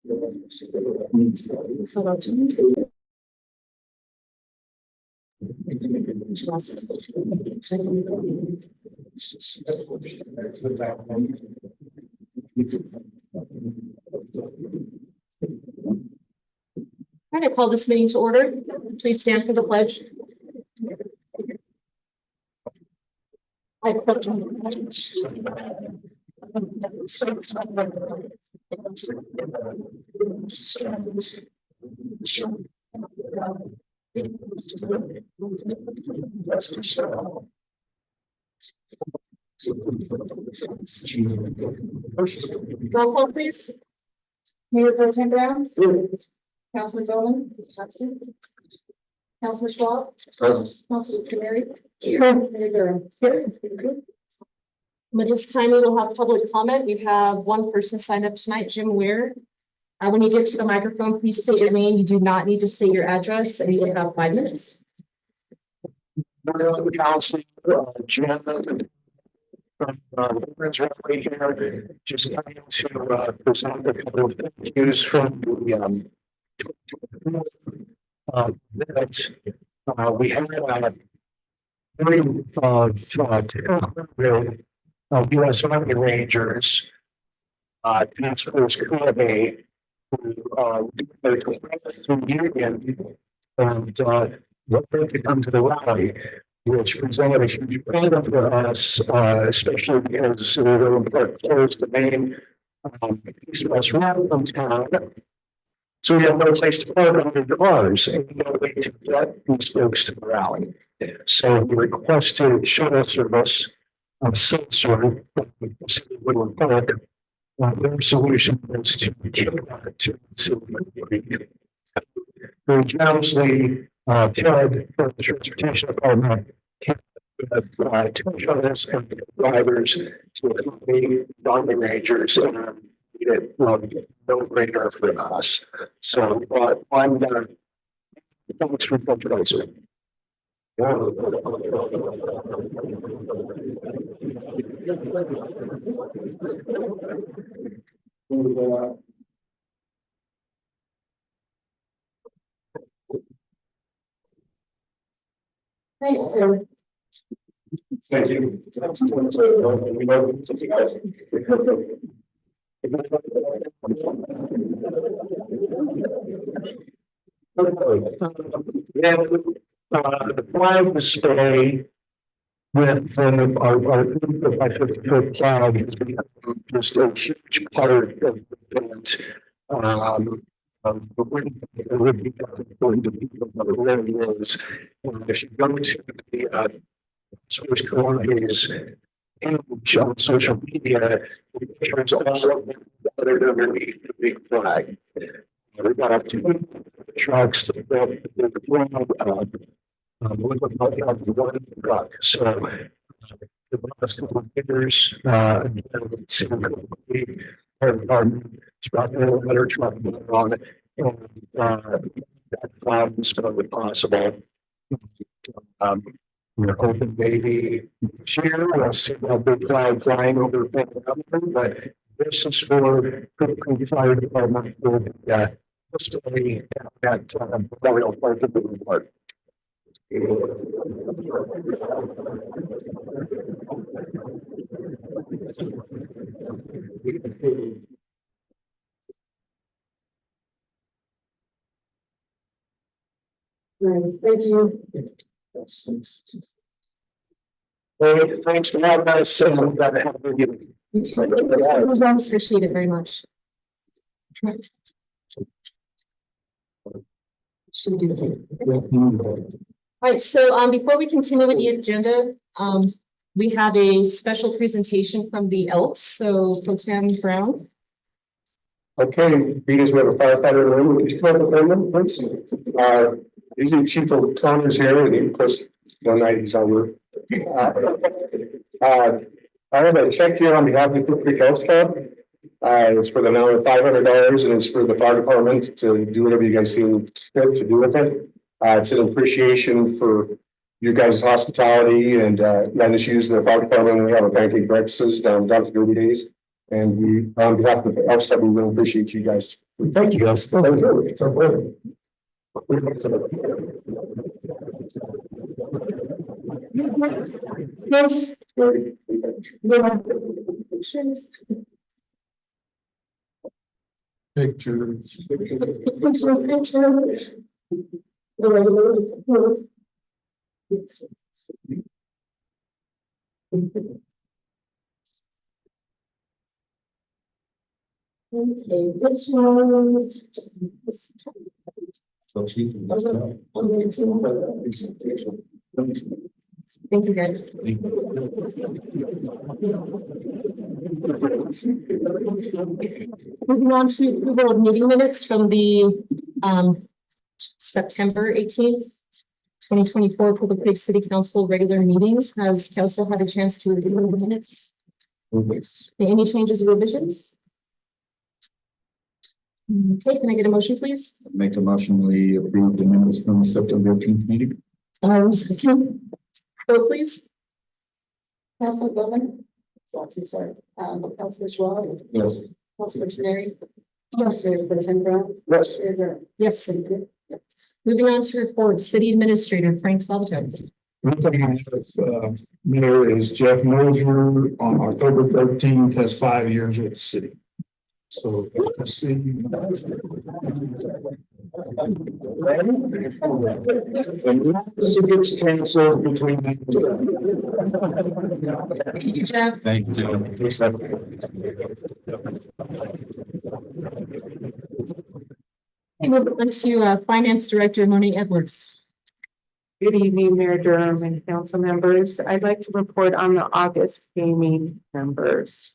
All right, I call this meeting to order. Please stand for the pledge. I pledge roll call, please. Mayor Pro Tem Brown. Councilman Bowman. Absent. Councilman Schwab. Present. Councilman Canary. Here. Mayor Durham. Here. At this time, we will have public comment. We have one person signed up tonight, Jim Weir. When you get to the microphone, please state your name. You do not need to state your address, and you will have 5 minutes. Council, Jim, friends right here, just coming to present a couple of thank yous from the that we had U.S. Army Rangers, Task Force Committee, who through union and what to come to the rally, which presented a huge problem for us, especially because we were close to the main east-west route from town. So we have no place to park under cars and no way to get these folks to the rally. So we requested shuttle service of some sort from the city of Woodland Park. Their solution was to kick back to the city of Creek. Very generously, Ted from the Transportation Department came with 2 shuttles and drivers to accompany the Army Rangers, and it no-brainer for us. So I'm thanks for fundraising. Thanks, Jim. Thank you. The flag display with our 50-foot flag has become just a huge part of the event. It would be important to people that it really is. And if you go to the Source Colonies page on social media, it shows all of them gathered underneath the big flag. We got 2 trucks to build the flag. We would not have 1 truck. So the last couple of years, our better truck on it, and that flag is really possible. We're hoping maybe next year we'll see a big flag flying over, but this is for the fire department for the history at Memorial Park of the Park. Nice, thank you. Well, thanks for having us. I'm glad to have you. Appreciate it very much. Should we do the thing? All right, so before we continue with the agenda, we have a special presentation from the Elks. So Pro Tem Brown. Okay, because we have a firefighter in the room, would you come up with them, please? He's the chief of planners here, and of course, one night he's over. I have a check here on behalf of the Cook Creek Elks Club. It's for the amount of $500, and it's for the fire department to do whatever you guys seem fit to do with it. It's an appreciation for you guys' hospitality and letting us use the fire department when we have a pancake breakfast down to Derby Days. And we, on behalf of our staff, we really appreciate you guys. Thank you, guys. Thank you. It's our pleasure. Yes. Pictures. Okay, this one. Thank you, guys. Moving on to approval of meeting minutes from the September 18th, 2024 Public Creek City Council regular meeting. Has council had a chance to review the minutes? Yes. Any changes or revisions? Okay, can I get a motion, please? Make a motion, we approve the minutes from the September 18th meeting. Second. Vote please. Council Bowman. Sorry. Councilor Schwab. Yes. Councilor Tenary. Yes. President Brown. Yes. Yes. Thank you. Moving on to report, City Administrator Frank Salvatore. One thing I have, Mayor, is Jeff Mosier on October 13th has 5 years with the city. So let's see. Unless it gets canceled between. Thank you, Jeff. Thank you. Okay, moving on to Finance Director Monique Edwards. Good evening, Mayor Durham and council members. I'd like to report on the August gaming numbers.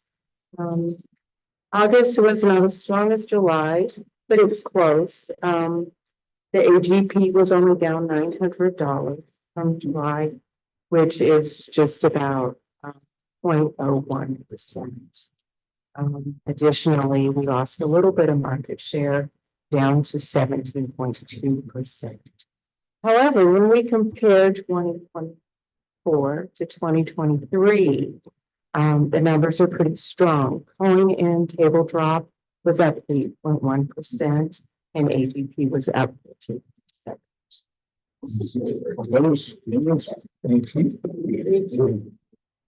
August was not as strong as July, but it was close. The AGP was only down $900 from July, which is just about 0.01%. Additionally, we lost a little bit of market share down to 17.2%. However, when we compare 2024 to 2023, the numbers are pretty strong. Coin and table drop was up 8.1% and AGP was up 15%.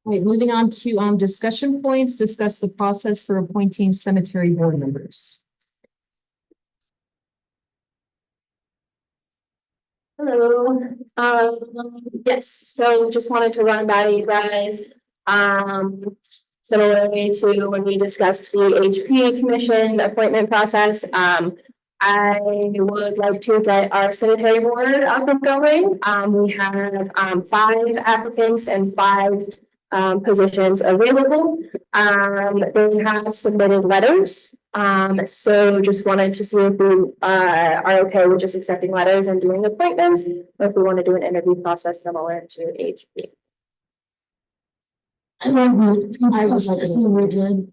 Wait, moving on to discussion points, discuss the process for appointing cemetery board members. Hello, yes, so just wanted to run by you guys. Similarly to when we discussed the HP commission appointment process, I would like to get our cemetery board up and going. We have 5 applicants and 5 positions available. They have submitted letters. So just wanted to see if we are okay with just accepting letters and doing appointments, or if we want to do an interview process similar to HP. I was like, we did.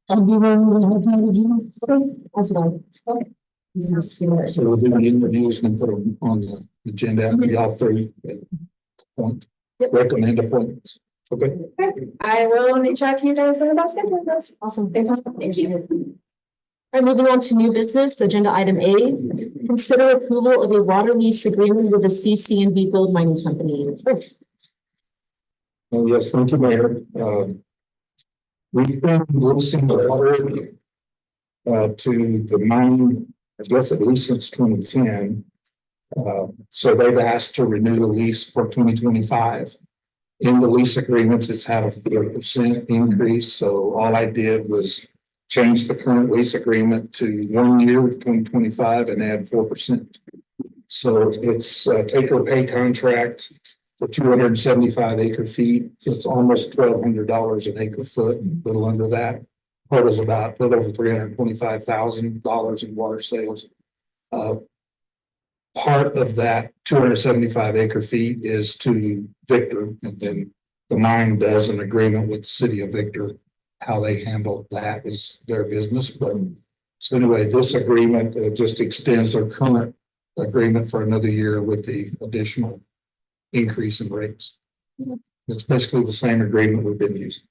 I'll be willing to help you again. That's right. Okay. So we'll do the interviews and put them on the agenda after y'all 3 point, recommend appointments. Okay. I will reach out to you guys in about schedule. Awesome. Thank you. All right, moving on to new business, agenda item A, consider approval of a water lease agreement with the CCCC Gold Mining Company. Oh, yes, thank you, Mayor. We've been leasing the water to the mine, I guess at least since 2010. So they've asked to renew the lease for 2025. In the lease agreements, it's had a 4% increase. So all I did was change the current lease agreement to 1 year, 2025, and add 4%. So it's a take or pay contract for 275 acre feet. It's almost $1,200 an acre foot, a little under that. Totals about a little over $325,000 in water sales. Part of that 275 acre feet is to Victor, and then the mine does an agreement with the city of Victor. How they handle that is their business. But so anyway, this agreement just extends their current agreement for another year with the additional increase in rates. It's basically the same agreement we've been using.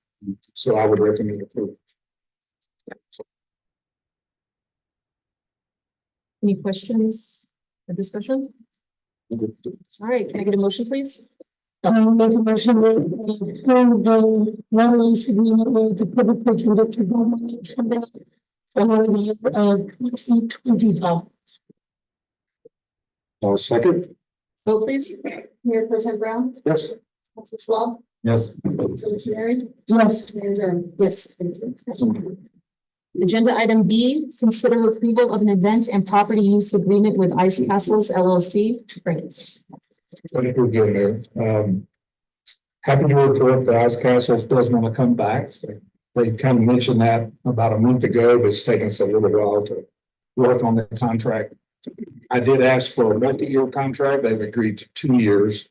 So I would recommend approval. Any questions or discussion? All right, can I get a motion, please? I'll make a motion that we approve the one lease agreement with the public conductor government company for the year of 2025. I'll second. Vote please. Mayor Pro Tem Brown, Yes. Council Schwab, Yes. Council Mary, Yes, Mayor Durham. Yes. Agenda item B, consider approval of an event and property use agreement with Ice Castles LLC. Great. Thank you again, Mayor. Happy to report that Ice Castles does want to come back. They kind of mentioned that about a month ago, but it's taken us a little while to work on the contract. I did ask for a multi-year contract. They've agreed to 2 years.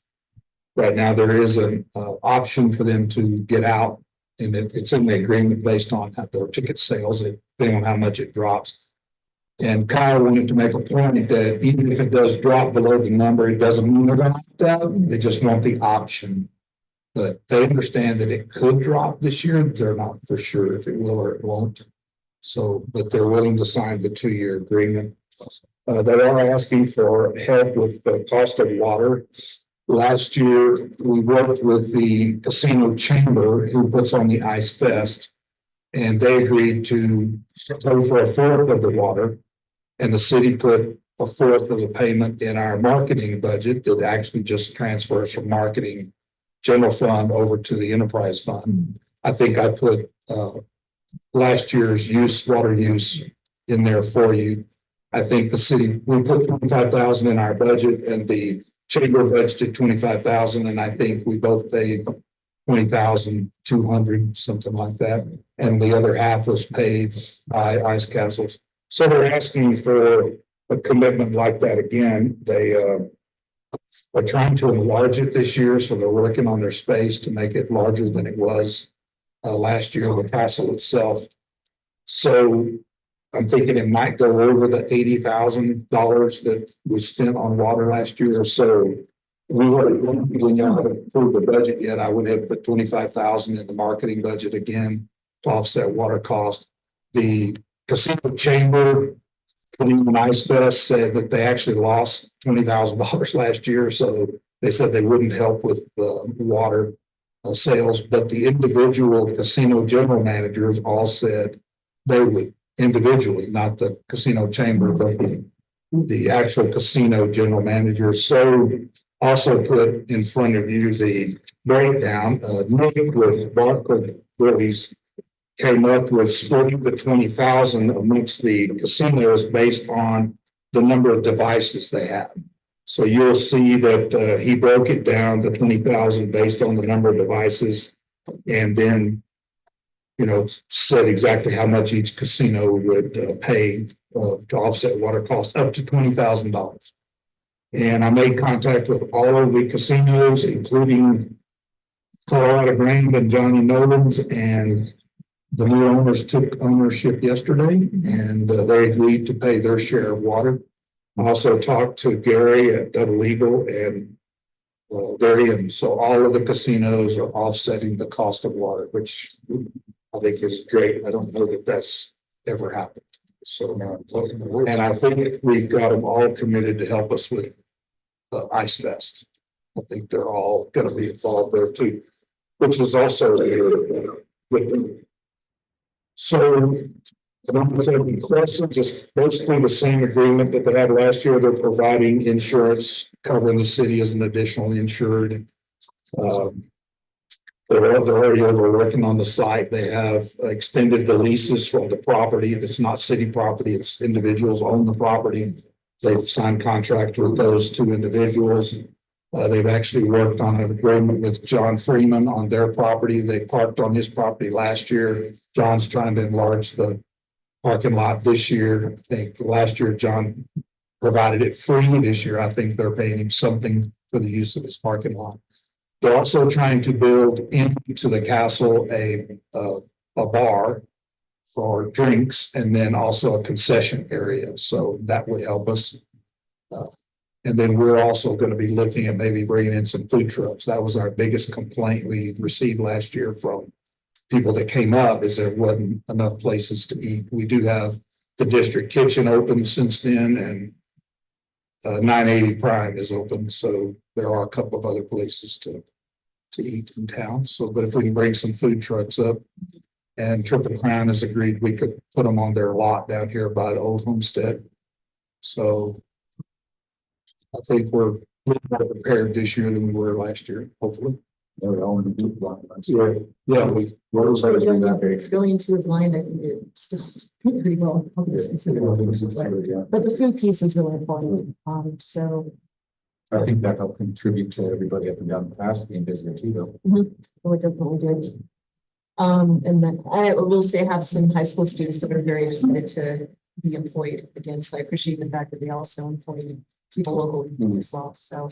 Right now, there is an option for them to get out, and it's in the agreement based on their ticket sales, depending on how much it drops. And Kyle wanted to make a point that even if it does drop below the number, it doesn't mean they're going to opt out. They just want the option. But they understand that it could drop this year. They're not for sure if it will or it won't. So, but they're willing to sign the 2-year agreement. They are asking for help with the cost of water. Last year, we worked with the casino chamber who puts on the Ice Fest. And they agreed to pay for a fourth of the water. And the city put a fourth of the payment in our marketing budget that actually just transfers from marketing general fund over to the enterprise fund. I think I put last year's water use in there for you. I think the city, we put 25,000 in our budget and the chamber budgeted 25,000. And I think we both paid 20,200, something like that. And the other half was paid by Ice Castles. So they're asking for a commitment like that again. They are trying to enlarge it this year, so they're working on their space to make it larger than it was last year, the castle itself. So I'm thinking it might go over the $80,000 that was spent on water last year. So we haven't approved the budget yet. I would have put 25,000 in the marketing budget again to offset water cost. The casino chamber putting on Ice Fest said that they actually lost $20,000 last year. So they said they wouldn't help with the water sales, but the individual casino general managers all said they would individually, not the casino chamber, but the actual casino general managers. So also put in front of you the breakdown. Nick with Barclay Willie's came up with splitting the 20,000 amongst the casinos based on the number of devices they have. So you'll see that he broke it down to 20,000 based on the number of devices, and then, you know, said exactly how much each casino would pay to offset water costs, up to $20,000. And I made contact with all of the casinos, including Colorado Grand and Johnny Nolan's, and the new owners took ownership yesterday, and they agreed to pay their share of water. I also talked to Gary at Double Eagle, and they're in. So all of the casinos are offsetting the cost of water, which I think is great. I don't know that that's ever happened. So, and I think we've got them all committed to help us with Ice Fest. I think they're all going to be involved there too, which is also good. So, I don't have any questions. It's basically the same agreement that they had last year. They're providing insurance, covering the city as an additional insured. They're already over working on the site. They have extended the leases from the property. It's not city property, it's individuals own the property. They've signed contract with those 2 individuals. They've actually worked on an agreement with John Freeman on their property. They parked on his property last year. John's trying to enlarge the parking lot this year. I think last year John provided it free. This year, I think they're paying him something for the use of his parking lot. They're also trying to build into the castle a bar for drinks, and then also a concession area. So that would help us. And then we're also gonna be looking at maybe bringing in some food trucks. That was our biggest complaint we received last year from people that came up, is there wasn't enough places to eat. We do have the district kitchen open since then, and 980 Prime is open, so there are a couple of other places to eat in town. So, but if we can bring some food trucks up, and Triple Crown has agreed we could put them on their lot down here by the old homestead. So I think we're a little more prepared this year than we were last year, hopefully. They're all in the blue block. Yeah, we, What was that big? Going into a blind, I think it still pretty well. But the food piece is really important. So I think that helped contribute to everybody up and down the pass being busier too, though. we definitely did. And then I will say I have some high school students that are very excited to be employed again. So I appreciate the fact that they also employ people locally as well. So,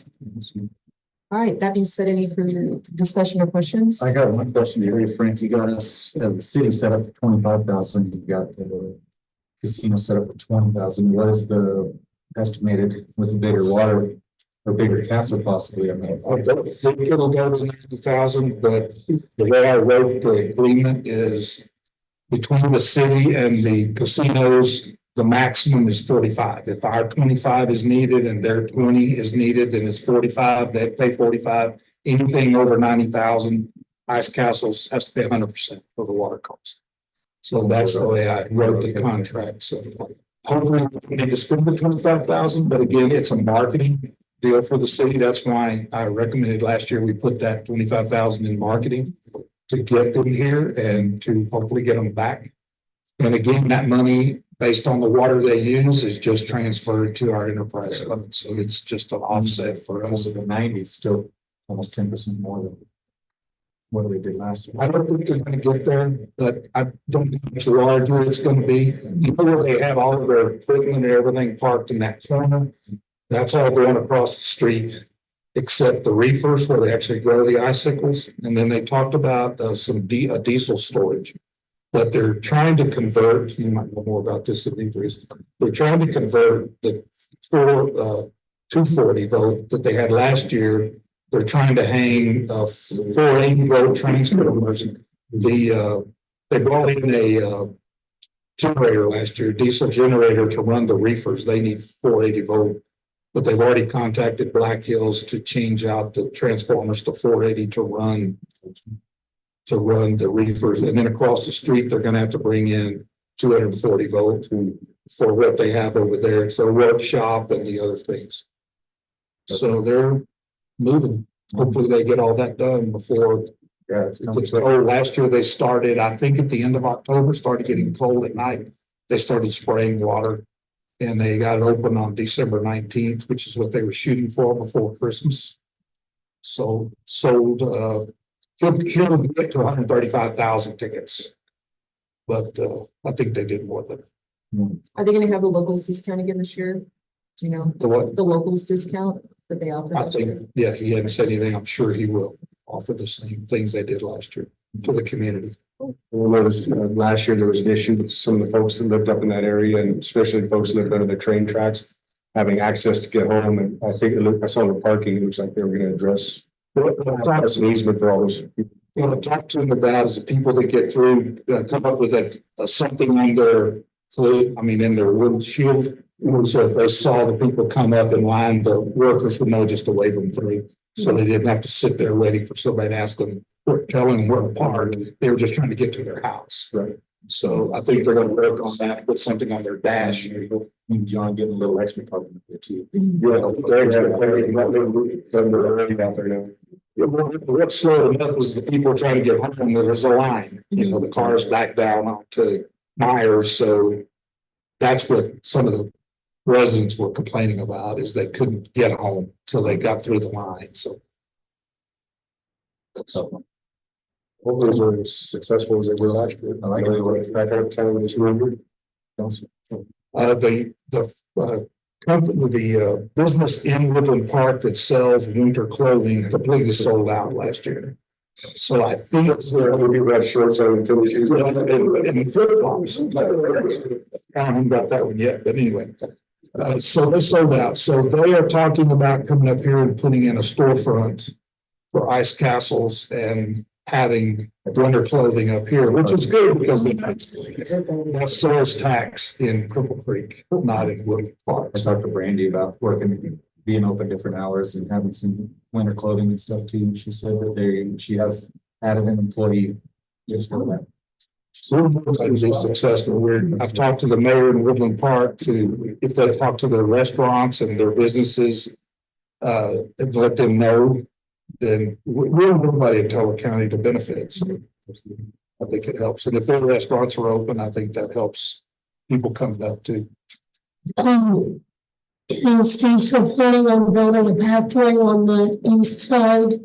all right, that being said, any further discussion or questions? I got one question here, Frank. You got us, the city set up for 25,000. You got the casino set up for 20,000. What is the estimated with the bigger water or bigger castle possibly? I mean, I don't think it'll go to 90,000, but the way I wrote the agreement is between the city and the casinos, the maximum is 45. If our 25 is needed and their 20 is needed, then it's 45. They pay 45. Anything over 90,000, Ice Castles has to pay 100% of the water cost. So that's the way I wrote the contract. So hopefully we need to spend the 25,000, but again, it's a marketing deal for the city. That's why I recommended last year we put that 25,000 in marketing to get them here and to hopefully get them back. And again, that money based on the water they use is just transferred to our enterprise fund. So it's just an offset for us. also the 90 is still almost 10% more than what they did last year. I don't think they're gonna get there, but I don't think it's larger it's gonna be. You know where they have all of their equipment and everything parked in that corner? That's all going across the street, except the reefers where they actually grow the icicles. And then they talked about a diesel storage. But they're trying to convert, you might know more about this than me, Bruce. They're trying to convert the 240 volt that they had last year. They're trying to hang 480 volt transformers. They brought in a generator last year, diesel generator to run the reefers. They need 480 volt. But they've already contacted Black Hills to change out the transformers to 480 to run the reefers. And then across the street, they're gonna have to bring in 240 volt for what they have over there. It's their workshop and the other things. So they're moving. Hopefully they get all that done before Yeah, it's cold. Last year they started, I think at the end of October, started getting cold at night. They started spraying water and they got it open on December 19th, which is what they were shooting for before Christmas. So sold, he'll get to 135,000 tickets. But I think they did more than Are they gonna have the locals discount again this year? Do you know, the what. the locals discount that they offer? I think, yeah, he hadn't said anything. I'm sure he will offer the same things they did last year to the community. Well, last year there was an issue with some of the folks that lived up in that area, and especially the folks that lived under the train tracks, having access to get home. And I think I saw the parking. It looks like they were going to address an easement for all those people. What I talked to them about is the people that get through, come up with something on their hood, in their windshield. So if they saw the people come up in line, the workers would know just to wave them through. So they didn't have to sit there waiting for somebody to ask them, or telling them where to park. They were just trying to get to their house. Right. So I think they're gonna work on that, put something on their dash. And John getting a little extra parking there too. Yeah, they're already out there now. What slowed them up was the people trying to get home. There's a line, the cars back down onto Myers. So that's what some of the residents were complaining about, is they couldn't get home till they got through the line. So. Hope those are as successful as they were last year. I like it. They were back out of town this year. The company, the business in Woodland Park that sells winter clothing completely sold out last year. So I think it's where We'll be red shorts on until we choose. and flip flops. I haven't got that one yet, but anyway. So they sold out. So they are talking about coming up here and putting in a storefront for ice castles and having winter clothing up here, which is good because that's sales tax in Cripple Creek, not in Woodland Park. I talked to Brandy about working, being open different hours and having some winter clothing and stuff too. She said that she has added an employee just for that. So we're be successful. I've talked to the mayor in Woodland Park to, if they talk to their restaurants and their businesses, and let them know, then we're everybody in Teller County to benefit. So I think it helps. And if their restaurants are open, I think that helps people coming up too. Is Steve still planning on building a pathway on the east side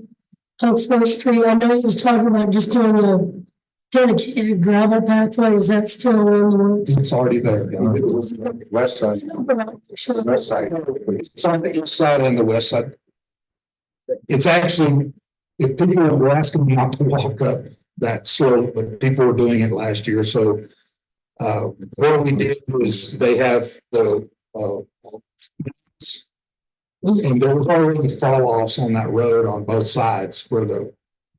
of First Street? I know he was talking about just doing a dedicated gravel pathway. Is that still in the works? It's already there. West side, west side. It's on the east side and the west side. It's actually, if people were asking me not to walk up that slope, but people were doing it last year. So what we did was they have the and there was already fall offs on that road on both sides where the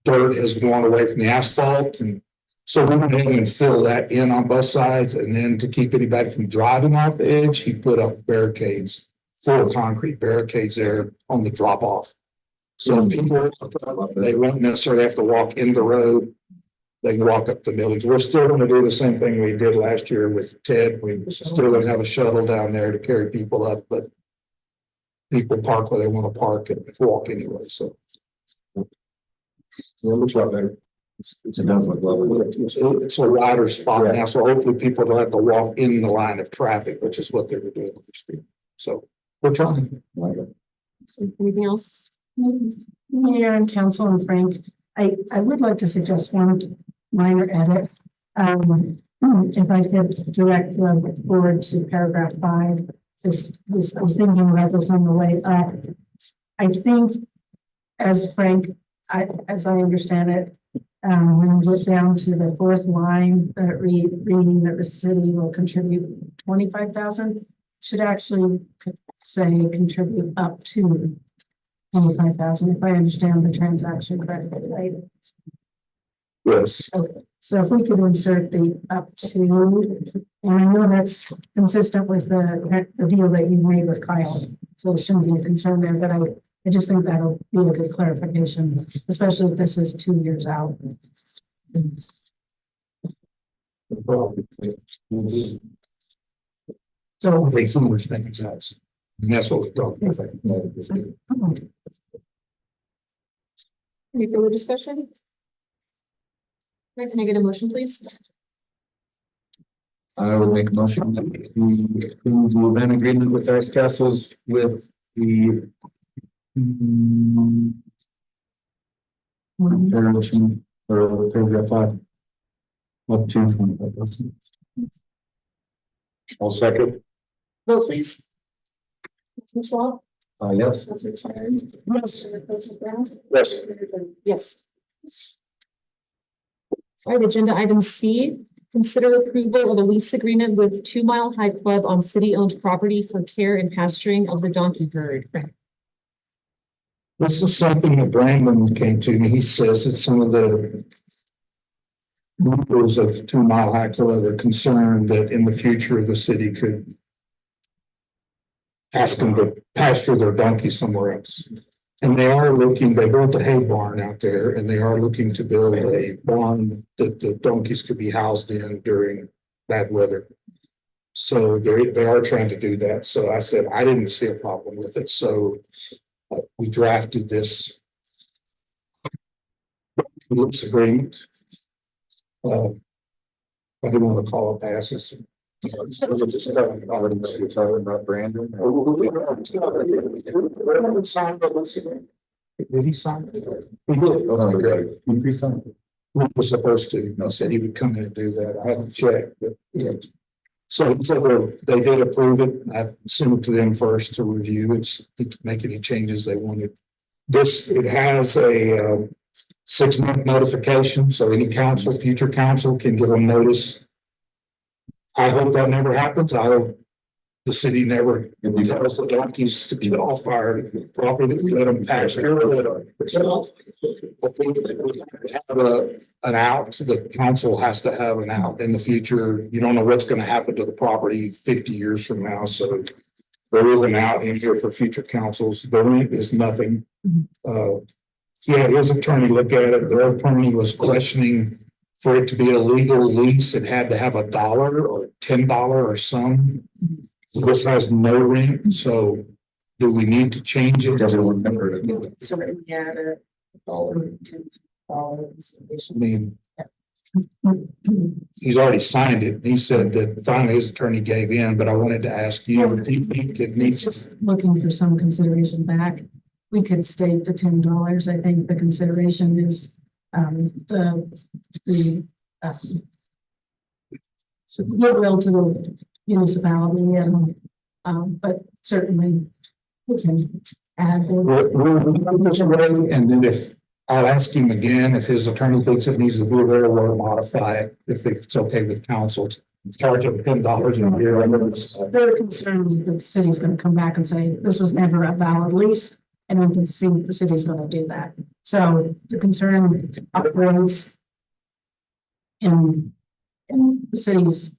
dirt has worn away from the asphalt. And so we went in and filled that in on both sides. And then to keep anybody from driving off the edge, he put up barricades, full concrete barricades there on the drop off. So if people, they won't necessarily have to walk in the road. They can walk up the village. We're still going to do the same thing we did last year with Ted. We're still going to have a shuttle down there to carry people up, but people park where they want to park and walk anyway. So It looks a lot better. It does look lovely. it's a wider spot now. So hopefully people don't have to walk in the line of traffic, which is what they were doing last year. So we're trying. Anything else? Mayor and council and Frank, I would like to suggest one minor edit. If I could direct the board to paragraph 5, I was thinking about this on the way up. I think, as Frank, as I understand it, when we get down to the 4th line, reading that the city will contribute 25,000, should actually say contribute up to 25,000, if I understand the transaction correctly, right? Yes. Okay, so if we could insert the up to, and I know that's consistent with the deal that you made with Kyle, so it shouldn't be a concern there, but I just think that'll be a good clarification, especially if this is 2 years out. So I think humorous things that's, and that's what we're talking about. Any further discussion? Right, can I get a motion, please? I would make a motion that we approve the event agreement with Ice Castles with the dereliction or paragraph 5 up to 25,000. I'll second. Vote please. Councilman Schwab? Yes. Councilman Shine? Yes. Councilman Brown? Yes. Yes. All right, agenda item C, consider approval of a lease agreement with 2 Mile High Club on city-owned property for care and pasturing of the donkey herd. This is something that Brandon came to me. He says that some of the members of the 2 Mile High Club are concerned that in the future, the city could ask them to pasture their donkeys somewhere else. And they are looking, they built a hay barn out there and they are looking to build a barn that the donkeys could be housed in during bad weather. So they are trying to do that. So I said, I didn't see a problem with it. So we drafted this lease agreement. I didn't want to call it passes. We're talking about Brandon. Did he sign it? He did. Oh, Okay. You pre-signed it. We were supposed to. He said he would come in and do that. I haven't checked, but yeah. So he said they did approve it. I sent it to them first to review it, to make any changes they wanted. It has a 6-month notification, so any council, future council can give them notice. I hope that never happens. I hope the city never tells the donkeys to get off our property, that we let them pasture. Have an out, the council has to have an out in the future. You don't know what's gonna happen to the property 50 years from now, so there is an out in here for future councils. The rent is nothing. He had his attorney look at it. Their attorney was questioning for it to be a legal lease, it had to have $1 or $10 or some. This has no rent, so do we need to change it? Just remember it. So we had a dollar, $10. I mean, he's already signed it. He said that finally his attorney gave in, but I wanted to ask you if you think it needs. Just looking for some consideration back. We could state the $10. I think the consideration is the goodwill to the municipality and but certainly we can add. We'll this way, and then if I'll ask him again, if his attorney thinks it needs to be there, we'll modify it if it's okay with council. Charge him $10 a year. There are concerns that the city's going to come back and say this was never a valid lease. And we can see the city's going to do that. So the concern operates in the city's,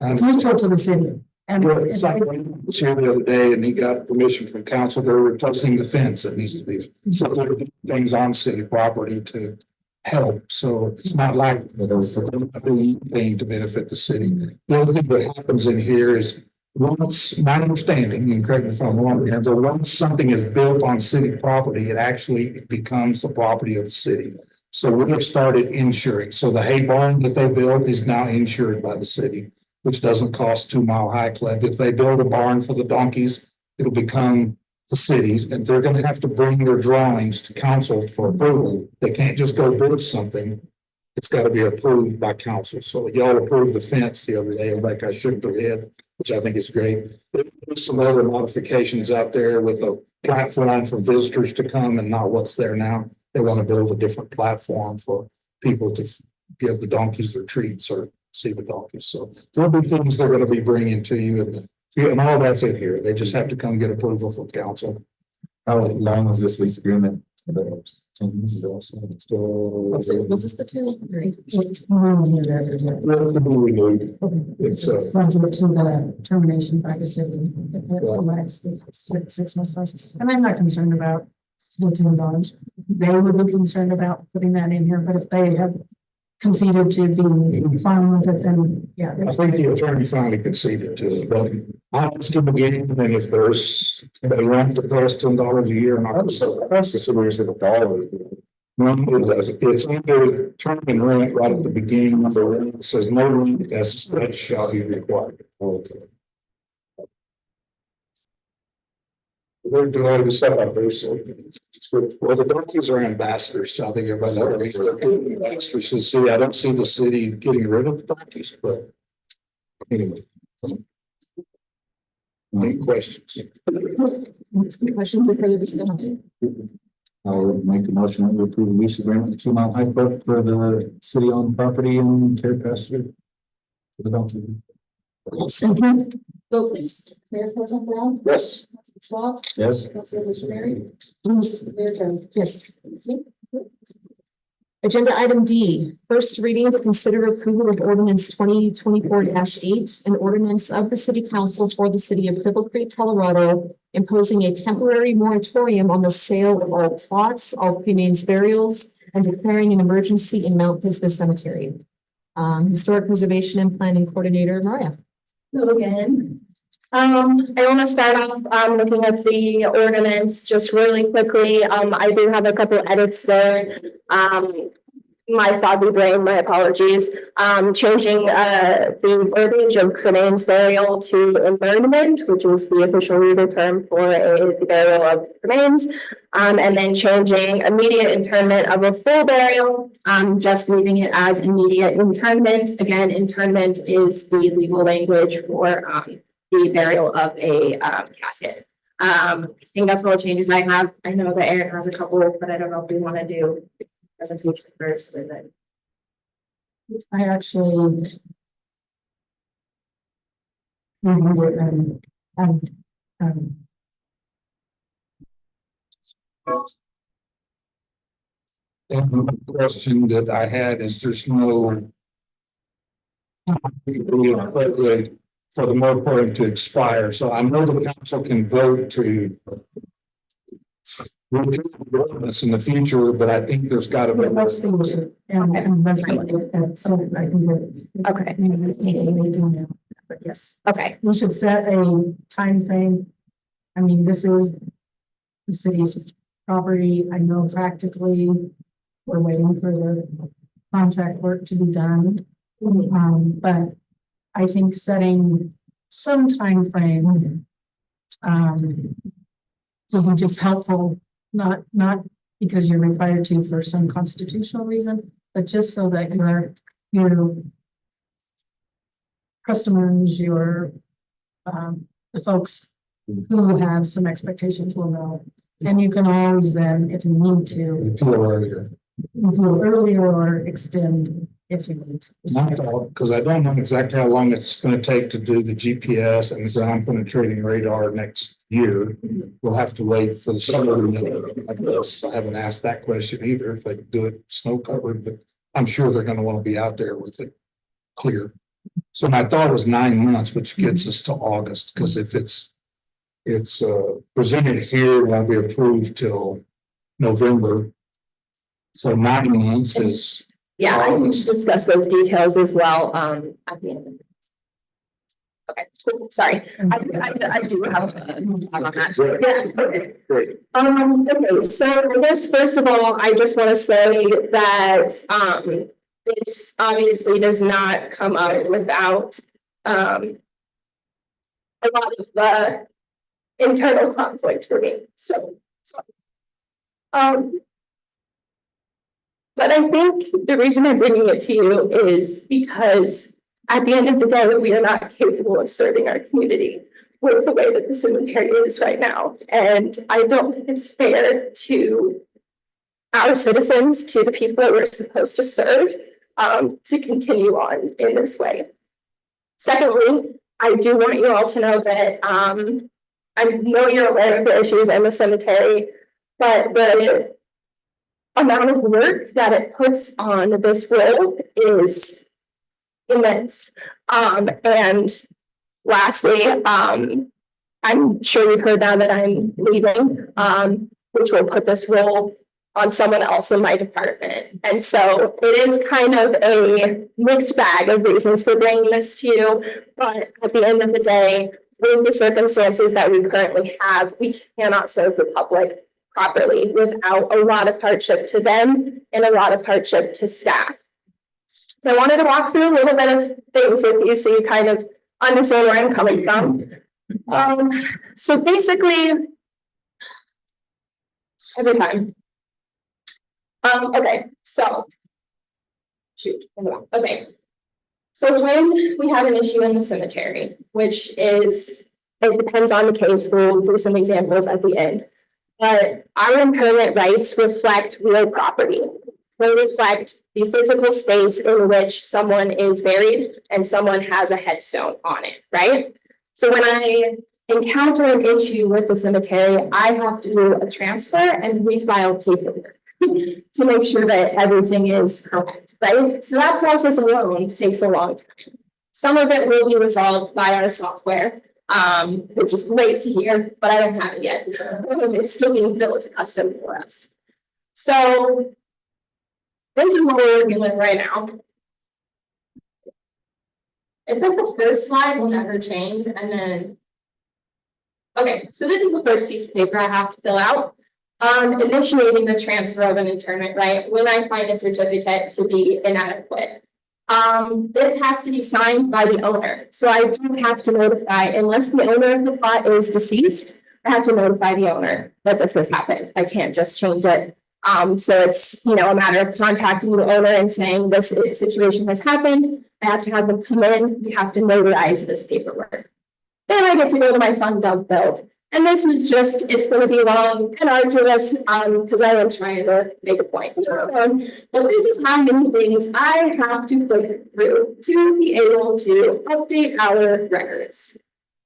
it's neutral to the city. And It's like when he was here the other day and he got permission from council, they're replacing the fence that needs to be. So there are things on city property to help. So it's not like there's anything to benefit the city. The other thing that happens in here is once, my understanding, and correct me if I'm wrong here, but once something is built on city property, it actually becomes the property of the city. So we have started insuring. So the hay barn that they built is now insured by the city, which doesn't cost 2 Mile High Club. If they build a barn for the donkeys, it'll become the city's, and they're gonna have to bring their drawings to council for approval. They can't just go build something. It's gotta be approved by council. So y'all approved the fence the other day, like I shook their head, which I think is great. There's some other modifications out there with a platform for visitors to come and not what's there now. They want to build a different platform for people to give the donkeys their treats or see the donkeys. So there'll be things they're going to be bringing to you and all that's in here. They just have to come get approval from council. How long was this lease agreement? 10 years ago, so it's still. Was this the 2? Relatively renewed. It's Subject to the termination by the city. If it elects with 6 months less. And I'm not concerned about the $10. They would be concerned about putting that in here, but if they have conceded to be fine with it, then yeah. I think the attorney finally conceded to it, but I'll ask him again, and if there's, they want to pay us $10 a year, and I was so that's the serious of $1. No, it doesn't. It's under term and rent right at the beginning of the rent. It says no rent as such shall be required. They're doing all this stuff out there, so it's good. Well, the donkeys are ambassadors, so I think everybody knows they're good ambassadors to the city. I don't see the city getting rid of the donkeys, but anyway. Any questions? Questions or further discussion? I'll make a motion that we approve the lease agreement with 2 Mile High Club for the city owned property and care pasture. For the donkey. Second. Vote please. Mayor Pro Tem Brown? Yes. Councilor Schwab? Yes. Councilor Missionary? Mayor Jones? Yes. Agenda item D, first reading to consider approval of ordinance 2024-8, an ordinance of the city council for the city of Cripple Creek, Colorado, imposing a temporary moratorium on the sale of all plots, all cremains burials, and declaring an emergency in Mount Pisgah Cemetery. Historic Preservation and Planning Coordinator, Mariah. Hello again. I want to start off looking at the ordinance just really quickly. I do have a couple edits there. My foggy brain, my apologies. Changing the verbiage of cremains burial to internment, which is the official legal term for a burial of remains. And then changing immediate internment of a full burial, just leaving it as immediate internment. Again, internment is the legal language for the burial of a casket. I think that's all the changes I have. I know that Aaron has a couple, but I don't know if we want to do presentation first with it. I actually review it and, um, And the question that I had is there's no for the moratorium to expire, so I know the council can vote to repeal the ordinance in the future, but I think there's got to be. that's the issue. And that's what, so I can get. Okay. But yes, Okay, we should set a time frame. I mean, this is the city's property. I know practically we're waiting for the contract work to be done. But I think setting some time frame will be just helpful, not because you're required to for some constitutional reason, but just so that your customers, the folks who have some expectations will know. And you can always then, if you need to, Repeal earlier. go earlier or extend if you need to. Not all, because I don't know exactly how long it's going to take to do the GPS and the ground penetrating radar next year. We'll have to wait for the summer. I guess I haven't asked that question either, if they do it snow covered, but I'm sure they're going to want to be out there with it clear. So my thought was 9 months, which gets us to August, because if it's presented here, it won't be approved till November. So 9 months is. yeah, I can discuss those details as well, at the end. Okay, cool, sorry, I do have to move on that. Yeah, okay. Great. Okay, so I guess first of all, I just want to say that, this obviously does not come up without, a lot of, internal conflict for me, so. But I think the reason I'm bringing it to you is because at the end of the day, we are not capable of serving our community with the way that the cemetery is right now. And I don't think it's fair to our citizens, to the people that we're supposed to serve, to continue on in this way. Secondly, I do want you all to know that, I know you're aware of the issues in the cemetery, but the amount of work that it puts on this role is immense. And lastly, I'm sure you've heard now that I'm leaving, which will put this role on someone else in my department. And so it is kind of a mixed bag of reasons for bringing this to you. But at the end of the day, with the circumstances that we currently have, we cannot serve the public properly without a lot of hardship to them and a lot of hardship to staff. So I wanted to walk through a little bit of things with you so you kind of understand where I'm coming from. So basically, every time. Okay, so. Shoot, okay. So when we have an issue in the cemetery, which is, it depends on the case, we'll do some examples at the end. But our impairment rights reflect real property. They reflect the physical space in which someone is buried and someone has a headstone on it, right? So when I encounter an issue with the cemetery, I have to do a transfer and refile paperwork to make sure that everything is correct, right? So that process alone takes a long time. Some of it will be resolved by our software, which is great to hear, but I don't have it yet. It's still being built custom for us. So this is what we're working with right now. It's like the first slide will never change, and then. Okay, so this is the first piece of paper I have to fill out. Initiating the transfer of an internment right when I find a certificate to be inadequate. This has to be signed by the owner. So I do have to notify, unless the owner of the plot is deceased, I have to notify the owner that this has happened. I can't just change it. So it's, a matter of contacting the owner and saying this situation has happened. I have to have them come in. We have to notarize this paperwork. Then I get to go to my fund gov build. And this is just, it's going to be long and arduous, because I am trying to make a point. But this is how many things I have to click through to be able to update our records.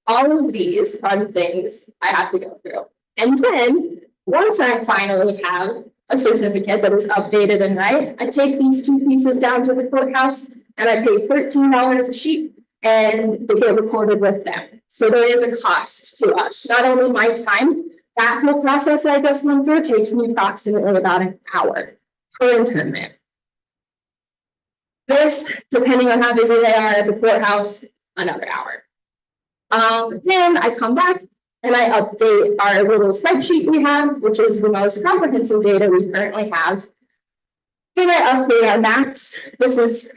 All of these are the things I have to go through. And then, once I finally have a certificate that is updated and right, I take these two pieces down to the courthouse and I pay $13 a sheet and they get recorded with them. So there is a cost to us, not only my time, that whole process I just went through takes me approximately about an hour per internment. This, depending on how busy they are at the courthouse, another hour. Then I come back and I update our little spreadsheet we have, which is the most comprehensive data we currently have. Then I update our maps. This is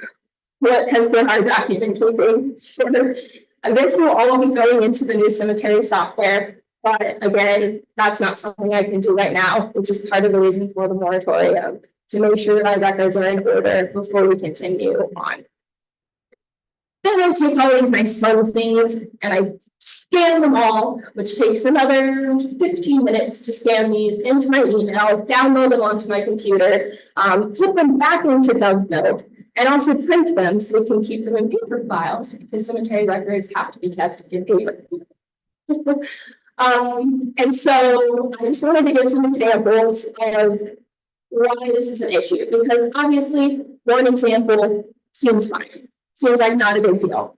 what has been our document keeping. This will all be going into the new cemetery software. But again, that's not something I can do right now, which is part of the reason for the moratorium, to make sure that our records are in order before we continue on. Then I take all these nice fun things and I scan them all, which takes another 15 minutes to scan these into my email, download them onto my computer, put them back into GovBuild, and also print them so we can keep them in paper files because cemetery records have to be kept in paper. And so I just wanted to give some examples of why this is an issue, because obviously one example seems fine. Seems like not a big deal.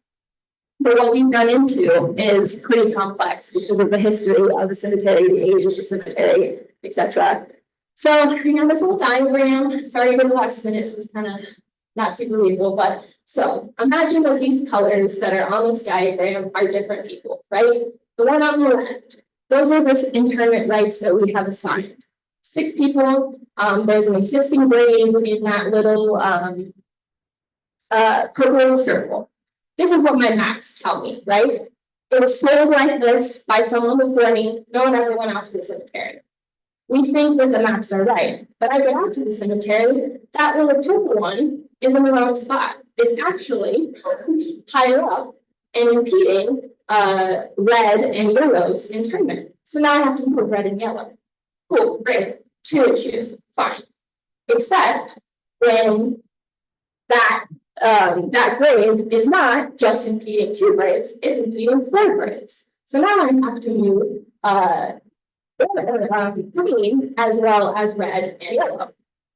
But what we've run into is pretty complex because of the history of the cemetery, the age of the cemetery, etc. So I have this little diagram. Sorry for the last minute, so it's kind of not super readable, but so imagine that these colors that are on this diagram are different people, right? The one on the left, those are the internment rights that we have assigned. 6 people, there's an existing grave in that little purple circle. This is what my maps tell me, right? It was sold like this by someone before me. No one ever went out to the cemetery. We think that the maps are right, but I get out to the cemetery, that little purple one is in the wrong spot. It's actually higher up and impeding red and yellow's internment. So now I have to move red and yellow. Cool, great, 2 issues, fine. Except when that grave is not just impeding 2 graves, it's impeding 4 graves. So now I have to move green as well as red and yellow.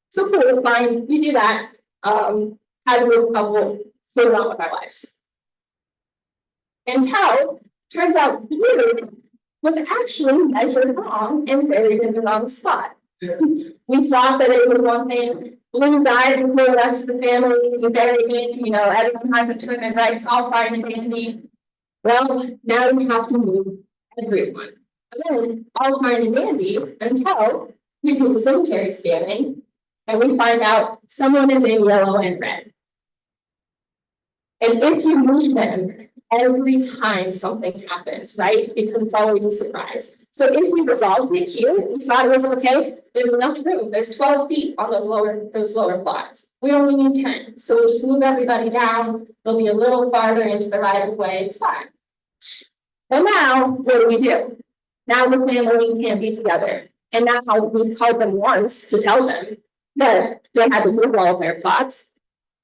So cool, fine, we do that. Had to move a couple, move on with our lives. Until turns out blue was actually measured wrong and buried in the wrong spot. We thought that it was one thing. Blue died before the rest of the family. We buried it. You know, everyone has internment rights. All fine and dandy. Well, now we have to move everyone. Again, all fine and dandy until we do the cemetery scanning and we find out someone is in yellow and red. And if you move them every time something happens, right? Because it's always a surprise. So if we resolved it here, we thought it was okay, there's enough room. There's 12 feet on those lower plots. We only need 10. So we'll just move everybody down. They'll be a little farther into the right of way. It's fine. But now, what do? Now the family can't be together. And now we've called them once to tell them that they had to move all of their plots.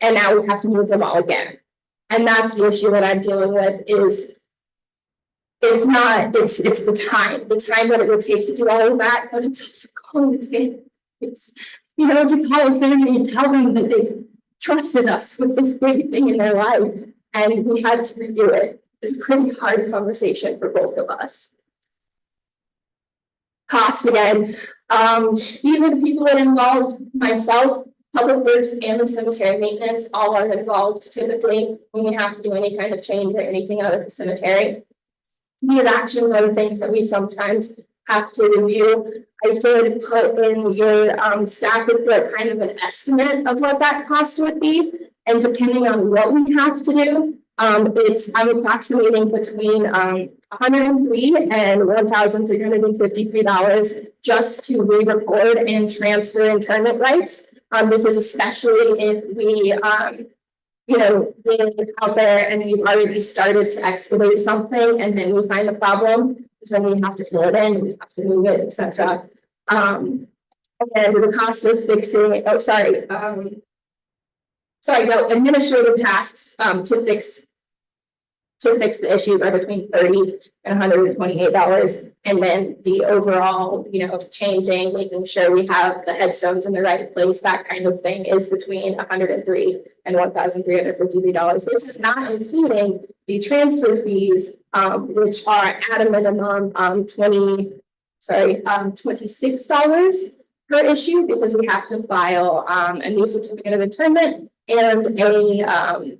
And now we have to move them all again. And that's the issue that I'm dealing with is it's the time that it would take to do all of that, but it's also calling the family. It's, you know, to call a family and tell them that they trusted us with this big thing in their life and we had to redo it. It's a pretty hard conversation for both of us. Cost again. These are the people that involved myself. Public Works and the cemetery maintenance all are involved typically when we have to do any kind of change or anything out of the cemetery. These actions are the things that we sometimes have to review. I did put in your staff report kind of an estimate of what that cost would be. And depending on what we have to do, I'm approximating between $103 and $1,353 just to re-record and transfer internment rights. This is especially if we, we're out there and we've already started to excavate something and then we find a problem, then we have to fill it in, we have to move it, etc. And the cost of fixing, administrative tasks to fix to fix the issues are between $30 and $128. And then the overall, changing, making sure we have the headstones in the right place, that kind of thing is between $103 and $1,353. This is not including the transfer fees, which are at a minimum, $26 per issue, because we have to file, a new certificate of internment and a,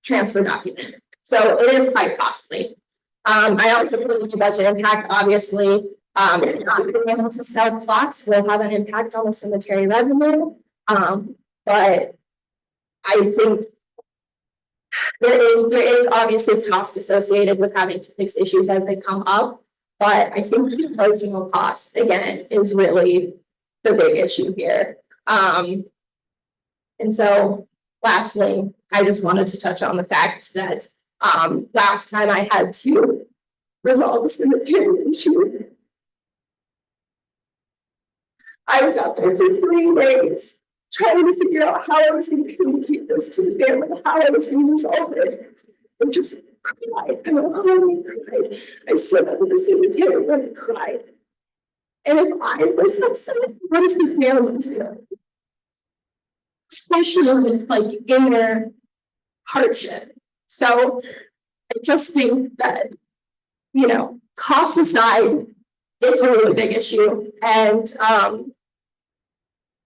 transfer document. So it is quite costly. I also put in the budget impact, obviously, not being able to sell plots will have an impact on the cemetery revenue. But I think there is obviously cost associated with having to fix issues as they come up. But I think the marginal cost, again, is really the big issue here. And so lastly, I just wanted to touch on the fact that last time I had to resolve the cemetery issue, I was out there for 3 days trying to figure out how I was going to communicate this to the family, how I was going to resolve it. And just cried. I only cried. I stood up at the cemetery and cried. And if I was upset, what does the family feel? Especially when it's like in their hardship. So I just think that, cost aside, it's a really big issue. And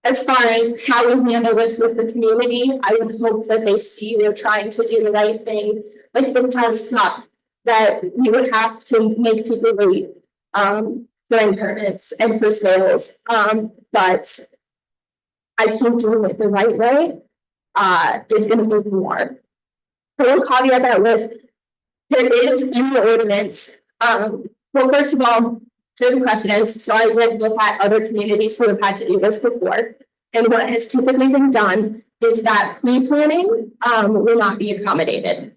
as far as how we handle this with the community, I would hope that they see we're trying to do the right thing. Like, it does suck that we would have to make people wait for internments and for sales. But I think doing it the right way is going to move more. I will caveat that with, there is in the ordinance, well, first of all, there's a precedence. So I did look at other communities who have had to do this before. And what has typically been done is that pre-planning will not be accommodated.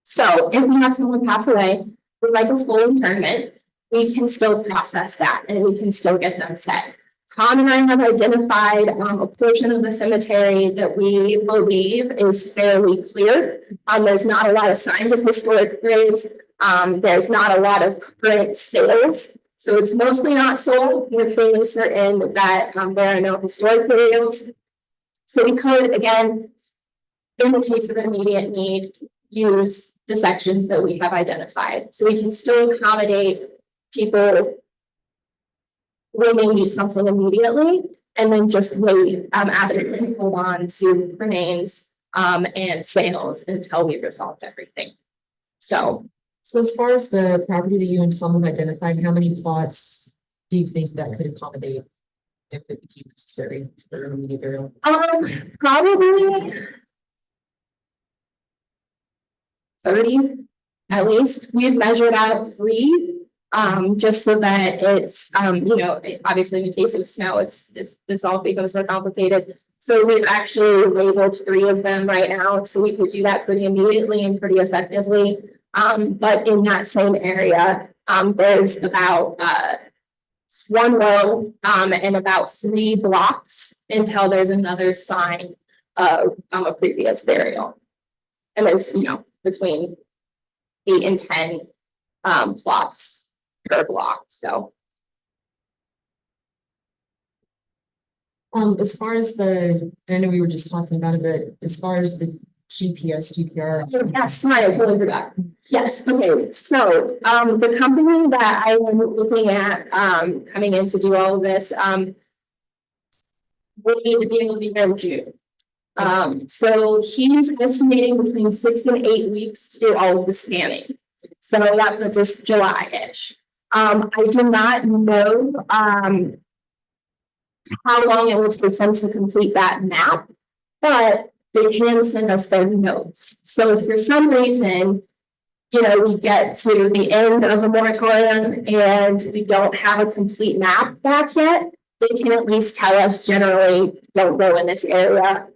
So if we have someone pass away with like a full internment, we can still process that and we can still get them set. Tom and I have identified a portion of the cemetery that we believe is fairly clear. There's not a lot of signs of historic graves. There's not a lot of current sales. So it's mostly not sold. We're fairly certain that there are no historic burials. So we could, again, in the case of immediate need, use the sections that we have identified. So we can still accommodate people when they need something immediately, and then just wait, ask them to hold on to remains and sales until we resolved everything. So as far as the property that you and Tom have identified, how many plots do you think that could accommodate if it became necessary for an immediate burial? Probably 30 at least. We've measured out 3. Just so that it's, obviously in the case of snow, it's all becomes more complicated. So we've actually labeled 3 of them right now. So we could do that pretty immediately and pretty effectively. But in that same area, there's about 1 row and about 3 blocks until there's another sign of a previous burial. And there's, between 8 and 10 plots per block. So as far as I know we were just talking about it, but as far as the GPS GPR. Yes, sorry, I totally forgot. Yes, okay. So the company that I am looking at coming in to do all of this, we need to be able to be here in June. So he's estimating between 6 and 8 weeks to do all of the scanning. So that puts us July-ish. I do not know how long it will take them to complete that map, but they can send us their notes. So if for some reason, we get to the end of the moratorium and we don't have a complete map back yet, they can at least tell us generally don't go in this area.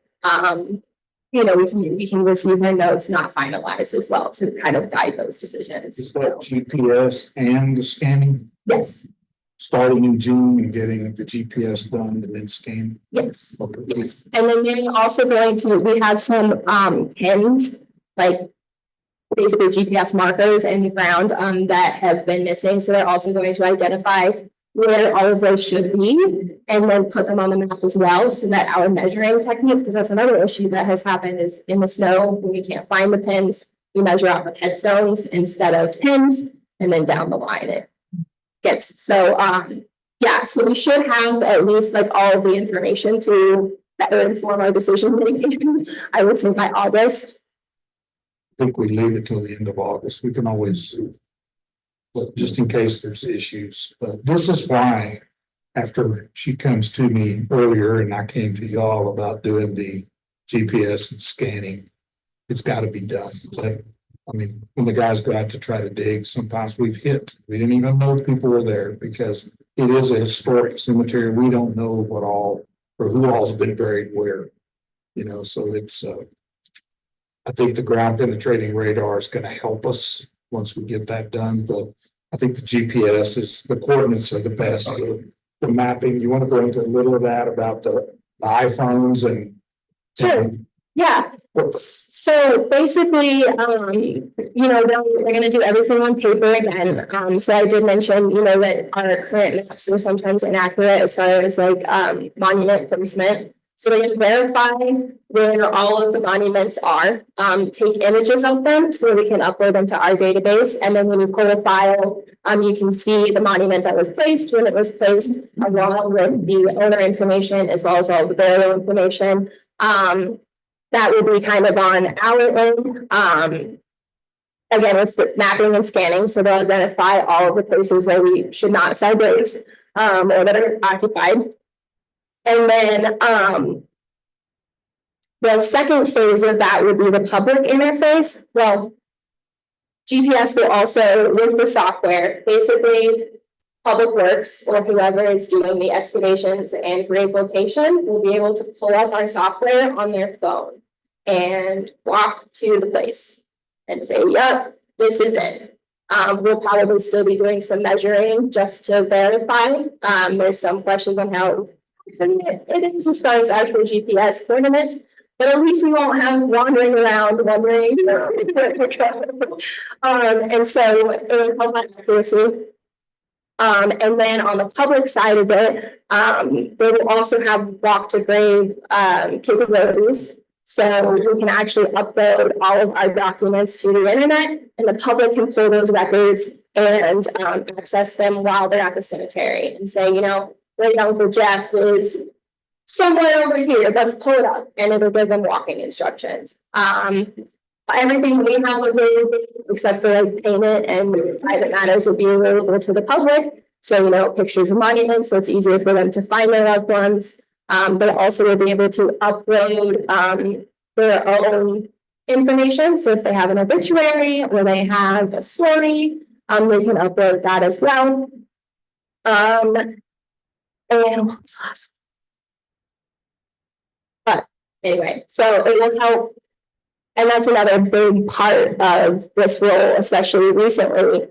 We can receive their notes not finalized as well to kind of guide those decisions. Is that GPS and the scanning? Yes. Starting in June and getting the GPS done and then scan? Yes. Okay. Yes. And then they're also we have some pins, like basically GPS markers in the ground, that have been missing. So they're also going to identify where all of those should be and then put them on the map as well, so that our measuring technique, because that's another issue that has happened, is in the snow, when we can't find the pins, we measure off of headstones instead of pins, and then down the line it gets, so, yeah, so we should have at least like all of the information to better inform our decision making, I would say by August. I think we leave it till the end of August. We can always, but just in case there's issues, but this is why after she comes to me earlier and I came to y'all about doing the GPS and scanning, it's got to be done. But I mean, when the guys go out to try to dig, sometimes we didn't even know people were there because it is a historic cemetery. We don't know what all or who all's been buried where, you know, so it's, I think the ground penetrating radar is going to help us once we get that done, but I think the GPS is, the coordinates are the best. The mapping, you want to go into a little of that about the iPhones and. Sure. Yeah, so basically, you know, they're gonna do everything on paper again. So I did mention, you know, that our current maps are sometimes inaccurate as far as like, monument placement. So they can verify where all of the monuments are, take images of them so that we can upload them to our database. And then when you pull a file, you can see the monument that was placed, when it was placed, along with the owner information, as well as all the burial information. That would be kind of on our end. Again, with the mapping and scanning, so they'll identify all of the places where we should not sell graves, or that are occupied. And then, the second phase of that would be the public interface. Well, GPS will also, with the software, basically, Public Works or whoever is doing the excavations and grave location will be able to pull up our software on their phone and walk to the place and say, yep, this is it. We'll probably still be doing some measuring just to verify. There's some questions on how it is as far as actual GPS coordinates, but at least we won't have wandering around wondering where we're going. And so it will help my accuracy. And then on the public side of it, they will also have walk to grave capabilities. So we can actually upload all of our documents to the internet, and the public can pull those records and access them while they're at the cemetery and say, you know, late Uncle Jeff is somewhere over here, let's pull it up, and it'll give them walking instructions. Everything we have available, except for like payment and private matters, will be available to the public. So, you know, pictures of monuments, so it's easier for them to find their loved ones. But also will be able to upload their own information. So if they have an obituary or they have a story, they can upload that as well. And what was the last one? But anyway, so it will help. And that's another big part of this role, especially recently,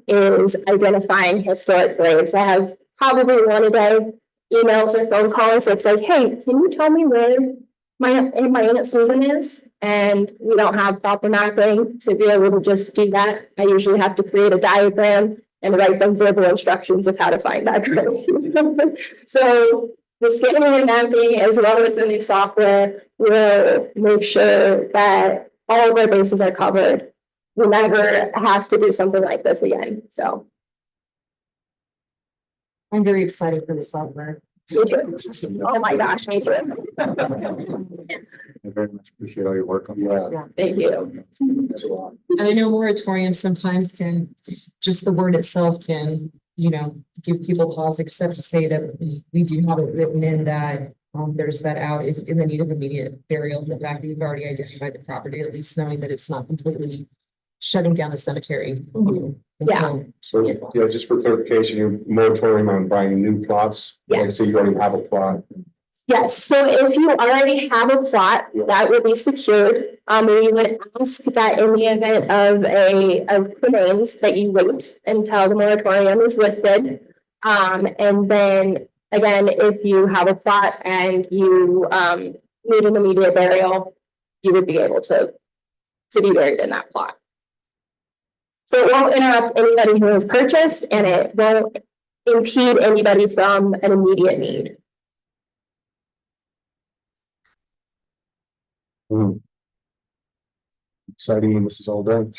is identifying historic graves. I have probably one a day emails or phone calls that's like, hey, can you tell me where my Aunt Susan is? And we don't have proper mapping to be able to just do that. I usually have to create a diagram and write them verbal instructions of how to find that grave. So the scanning and mapping, as well as the new software, will make sure that all of our bases are covered. We never have to do something like this again, so. I'm very excited for the software. Me too. Oh my gosh, me too. I very much appreciate all your work on that. Thank you. That's a lot. And I know moratorium sometimes can, just the word itself can, you know, give people pause, except to say that we do have it written in that there's that out if in the need of immediate burial. The fact that you've already identified the property, at least knowing that it's not completely shutting down the cemetery. Yeah. So, yeah, just for clarification, your moratorium on buying new plots. Like, so you already have a plot. Yes, so if you already have a plot, that will be secured. We would ask that in the event of remains that you wait until the moratorium is lifted. And then again, if you have a plot and you need an immediate burial, you would be able to to be buried in that plot. So it won't interrupt anybody who has purchased, and it won't impede anybody from an immediate need. Exciting when this is all done.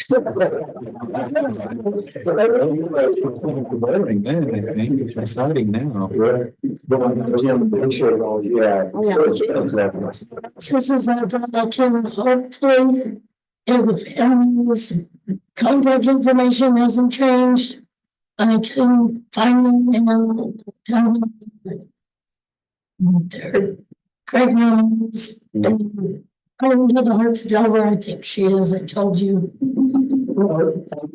Exciting now. Yeah. This is our direction, hopefully, if the family's contact information hasn't changed, I can find them and tell them their great names. And I don't have the heart to tell where I think she is, I told you.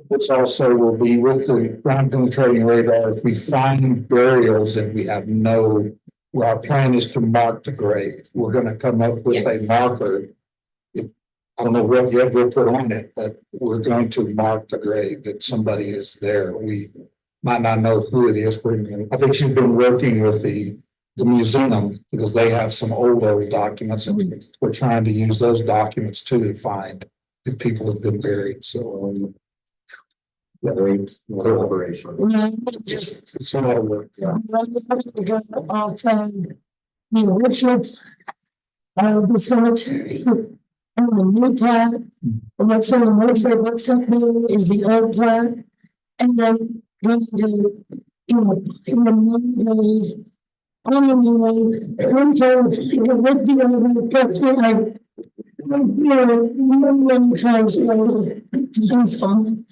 Which also will be with the ground penetrating radar, if we find burials and we have no, well, our plan is to mark the grave. We're gonna come up with a Yes. marker. I don't know what yet we'll put on it, but we're going to mark the grave that somebody is there. We might not know who it is. I think she's been working with the museum because they have some old documents, and we're trying to use those documents too to find if people have been buried. So Great collaboration. Just it's a lot of work. Yeah. off the original of the cemetery. And the new plat, what's in the mortuary, what's in the is the old plat. And then going to, in the new on the new one, it would be on the property, many times later, depends on.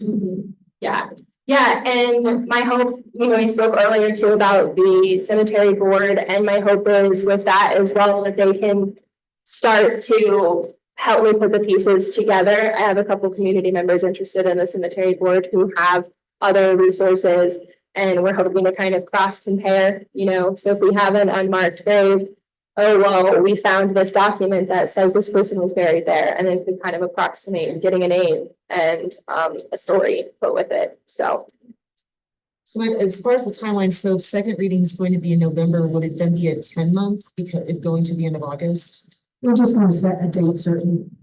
Yeah, and my hope, we spoke earlier too about the cemetery board, and my hope is with that as well, that they can start to help me put the pieces together. I have a couple community members interested in the cemetery board who have other resources, and we're hoping to kind of cross compare, so if we have an unmarked grave, oh, well, we found this document that says this person was buried there, and then could kind of approximate getting a name and a story put with it, so. So as far as the timeline, so if second reading is going to be in November, would it then be a 10-month because it going to the end of August? We're just gonna set a date certain.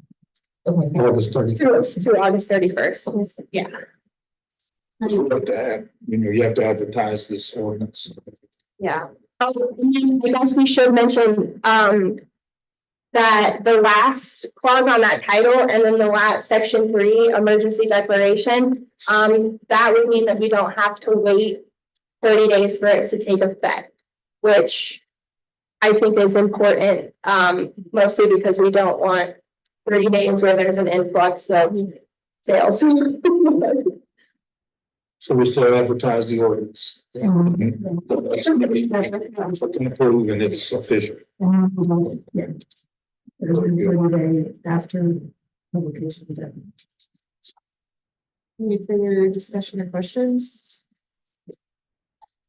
Okay. August 31st. Through August 31st, yeah. So you have to add, you have to advertise this ordinance. Yeah. Oh, and then I guess we should mention, that the last clause on that title and then the last section 3, emergency declaration, that would mean that we don't have to wait 30 days for it to take effect, which I think is important, mostly because we don't want 30 days where there's an influx of sales. So we still advertise the ordinance. It's gonna be approved and it's official. There's a 30-day after publication done. Any further discussion or questions?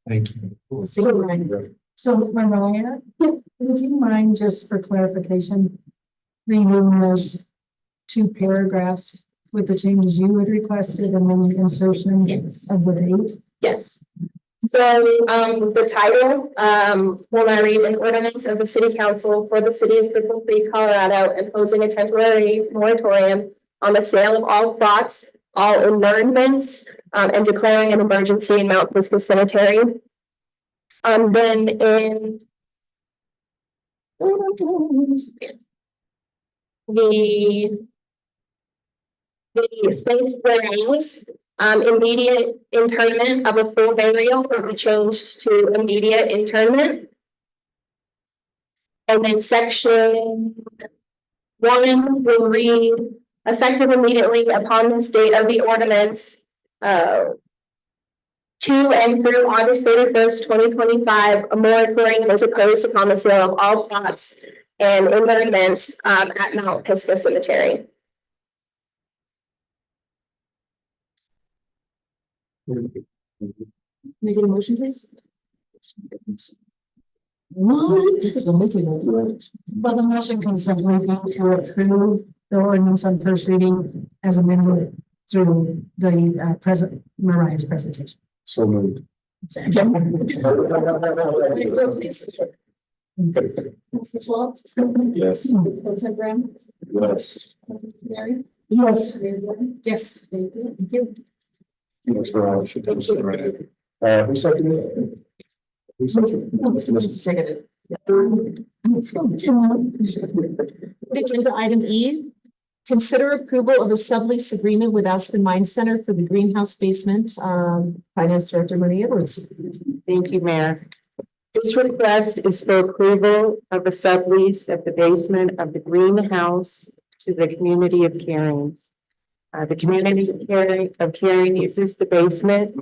Thank you. We'll see you then. So, Mariah, would you mind, just for clarification, reading those 2 paragraphs with the changes you had requested and then the insertion Yes. of the date? Yes. So, the title, will I read an ordinance of the city council for the city of Cripple Creek, Colorado, imposing a temporary moratorium on the sale of all plots, all environments, and declaring an emergency in Mount Pisgah Cemetery. Then in the fifth whereas, immediate internment of a full burial will be changed to immediate internment. And then section 1 will read, effective immediately upon this date of the ordinance, to and through August 31st, 2025, a moratorium is imposed upon the sale of all plots and environments at Mount Pisgah Cemetery. Make a motion, please. What? This is a missing one. Well, the motion can simply be to approve the ordinance on first reading as amended through the present Mariah's presentation. So moved. Yes. Councilor Graham? Yes. Mary? Yes. Yes. Thank you. That's where I should have said, right? Who seconded it? Who seconded it? Seconded. Agenda item E, consider approval of a sublease agreement with Aspen Mine Center for the greenhouse basement. Finance Director Maria Edwards. Thank you, Mayor. This request is for approval of a sublease of the basement of the greenhouse to the community of Caring. The community of Caring uses the basement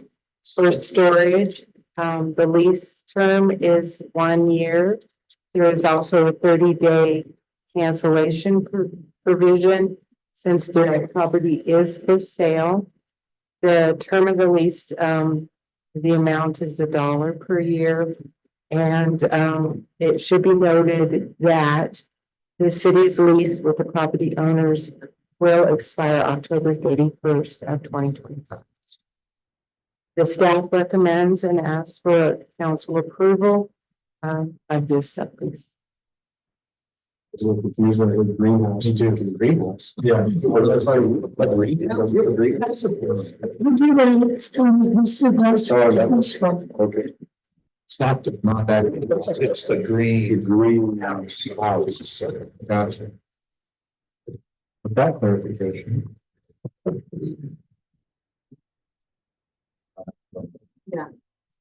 for storage. The lease term is 1 year. There is also a 30-day cancellation provision since the property is for sale. The term of the lease, the amount is $1 per year. And it should be noted that the city's lease with the property owners will expire October 31st of 2025. The staff recommends and asks for council approval of this sublease. There's a little confusion with the greenhouse. You do the greenhouse. Yeah. That's like a greenhouse. You have a greenhouse? Okay. It's not that, it's the greenhouse. Gotcha. With that clarification.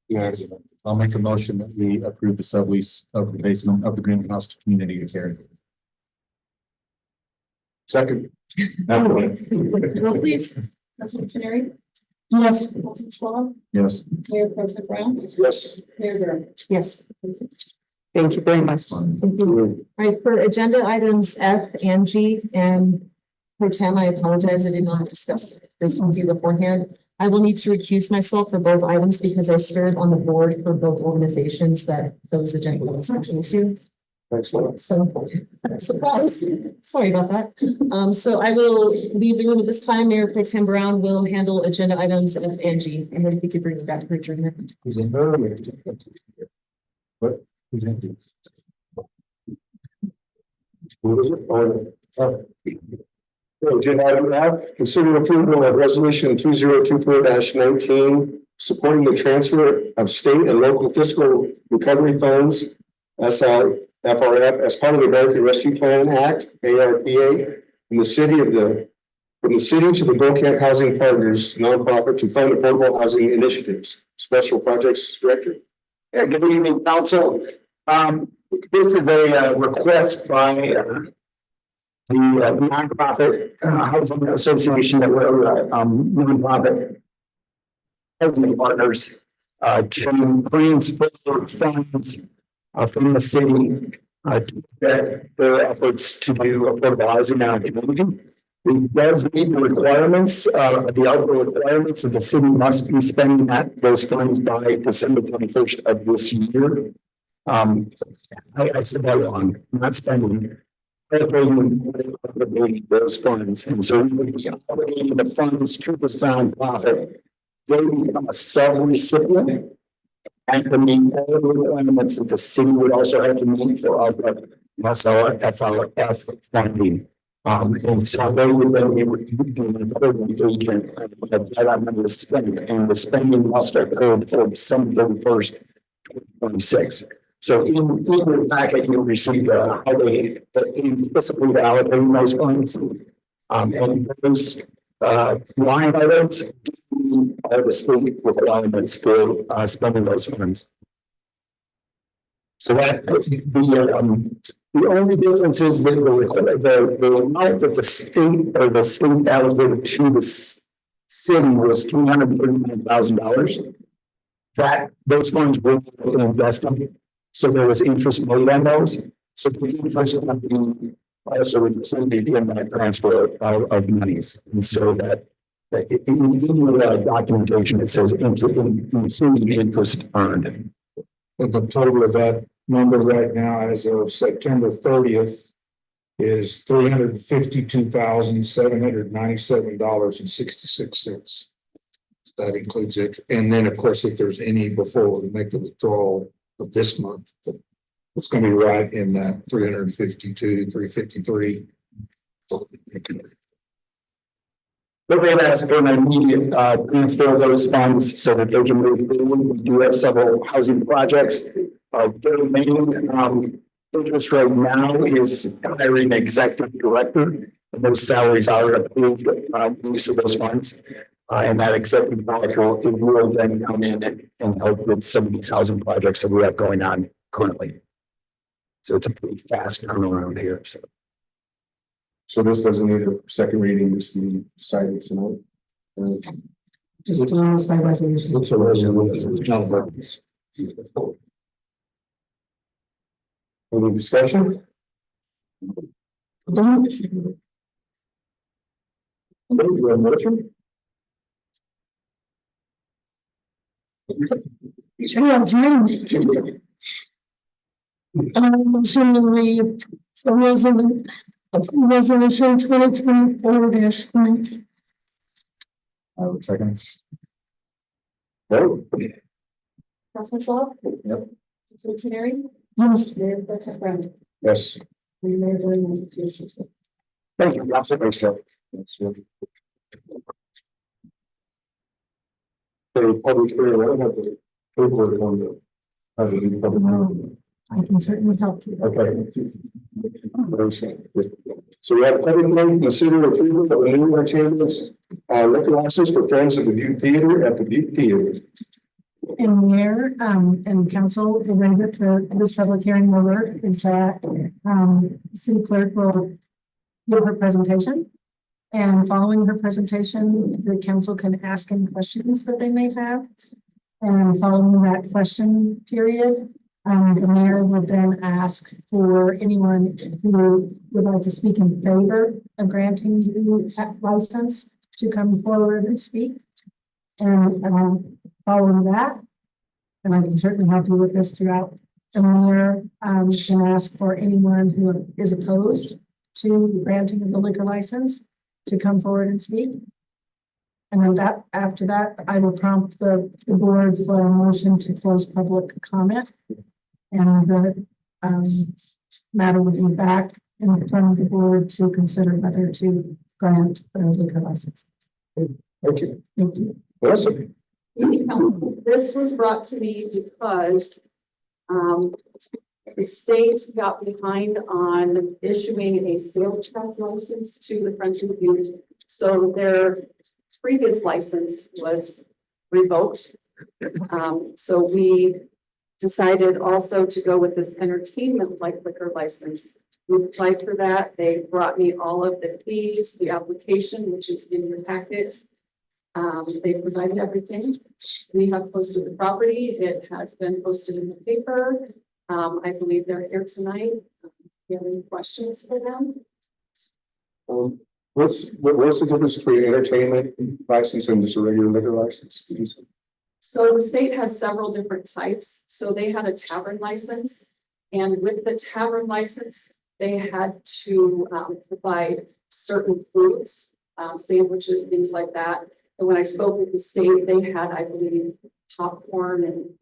Yes. I'll make a motion that we approve the sublease of the basement of the greenhouse to community of Caring. Second. Roll please. Councilman Tenary? Yes. Councilman Schwab? Yes. Mayor Pro Tem Brown? Yes. Mayor Durham? Yes. Thank you very much. Thank you. All right, for agenda items F and G and Pro Tem, I apologize, I did not discuss this with you beforehand. I will need to recuse myself for both items because I serve on the board for both organizations that those agenda items pertain to. Thanks a lot. So, surprise, sorry about that. So I will leave the room at this time. Mayor Pro Tem Brown will handle agenda items F and G. And then if you could bring me back to her during that. Who's in there? What? Who's in? Agenda item F, consider approval of resolution 2024-19, supporting the transfer of state and local fiscal recovery funds, SLFRF, as part of the American Rescue Plan Act, ARPA, from the city to the Bocamp Housing Partners nonprofit to fund affordable housing initiatives. Special Projects Director. Yeah, good evening, council. This is a request by the nonprofit housing association that we're nonprofit housing partners to transfer funds from the city to their efforts to do affordable housing in our community. It does meet the requirements, the outdoor requirements that the city must be spending those funds by December 21st of this year. I said that wrong, not spending. Those funds, and so we would be obligating the funds to this nonprofit. They become a sub-recipient and to meet all the requirements that the city would also have to meet for our FLF funding. And so they would then be an important agent of that money to spend, and the spending must occur before December 31st, 2026. So in the packet, you'll receive how they anticipate allocating those funds. And those line items are the state requirements for spending those funds. So that the only difference is that the amount that the state allocated to the city was $339,000. That those funds were invested. So there was interest made on those. So the interest would be also included in that transfer of monies. And so that in the documentation, it says including interest earned. And the total of that number right now as of September 30th is $352,797.66. That includes it. And then, of course, if there's any before we make the withdrawal of this month, it's going to be right in that 352, 353. But they've asked for an immediate transfer of those funds so that they can move forward. We do have several housing projects. Their main interest right now is hiring an executive director. And those salaries are approved, use of those funds. And that executive director will then come in and help with some of these housing projects that we have going on currently. So it's a pretty fast turnaround here, so. So this doesn't need a second reading, this can be decided tonight. Just doing this by resolution. What's a resolution? It's not a purpose. Any discussion? Motion? Chair adjournment. Resolution 2024-19. Second. Vote. Councilman Schwab? Yep. Councilman Tenary? Yes. Mayor Pro Tem Brown? Yes. Mayor Vernon, please. Thank you, Council. The public hearing, I don't have the paperwork on the. How to do the public hearing. I can certainly help you. Okay. So we have a public hearing, consider approval of a new entertainment liquor license for Friends of the Butte Theater at the Butte Theater. And Mayor, and council, the way that this public hearing will work is that, city clerk will give her presentation. And following her presentation, the council can ask any questions that they may have. And following that question period, the mayor will then ask for anyone who would like to speak in favor of granting the license to come forward and speak. And, following that, and I can certainly help you with this throughout, the mayor, can ask for anyone who is opposed to the granting of the liquor license to come forward and speak. And then after that, I will prompt the board for a motion to close public comment. And the, matter will be back in front of the board to consider whether to grant the liquor license. Thank you. Thank you. Melissa? This was brought to me because the state got behind on issuing a sales tax license to the Friends of the Butte. So their previous license was revoked. So we decided also to go with this entertainment like liquor license. We applied for that. They brought me all of the fees, the application, which is in your packet. They provided everything. We have posted the property. It has been posted in the paper. I believe they're here tonight. Do you have any questions for them? What's the difference between entertainment license and just a regular liquor license? So the state has several different types. So they had a tavern license. And with the tavern license, they had to provide certain foods, sandwiches, things like that. And when I spoke with the state, they had, I believe, popcorn and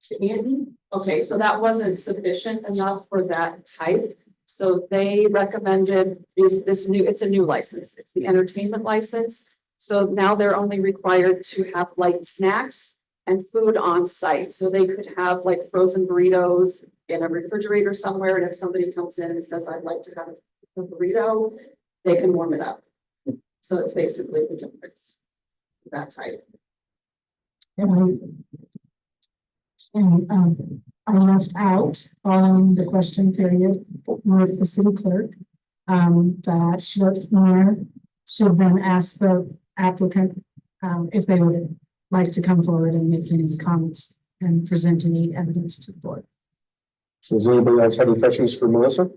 candy. Okay, so that wasn't sufficient enough for that type. So they recommended it's a new license. It's the entertainment license. So now they're only required to have light snacks and food on site. So they could have like frozen burritos in a refrigerator somewhere. And if somebody comes in and says, I'd like to have a burrito, they can warm it up. So it's basically the difference. That type. And I left out following the question period with the city clerk, that short mayor should then ask the applicant, if they would like to come forward and make any comments and present any evidence to the board. So does anybody else have any questions for Melissa?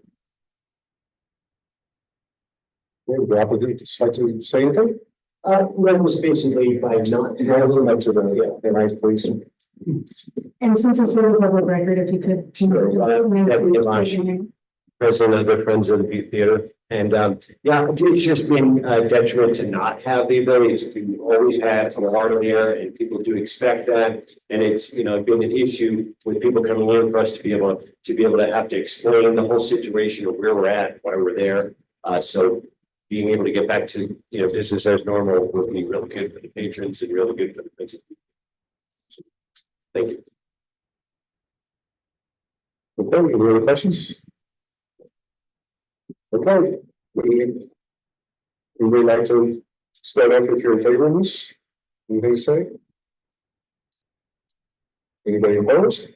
Okay, the applicant just like to say anything? That was basically by not having much of a nice place. And since it's a public record, if you could. President of the Friends of the Butte Theater. And yeah, it's just been a detriment to not have the ability to always have a water there, and people do expect that. And it's, been an issue with people coming in for us to be able to have to explain the whole situation of where we're at, why we're there. So being able to get back to, business as normal will be really good for the patrons and really good for the business. Thank you. Okay, any other questions? Okay. Anybody like to stand up if you're in favor of this? Anything to say? Anybody opposed?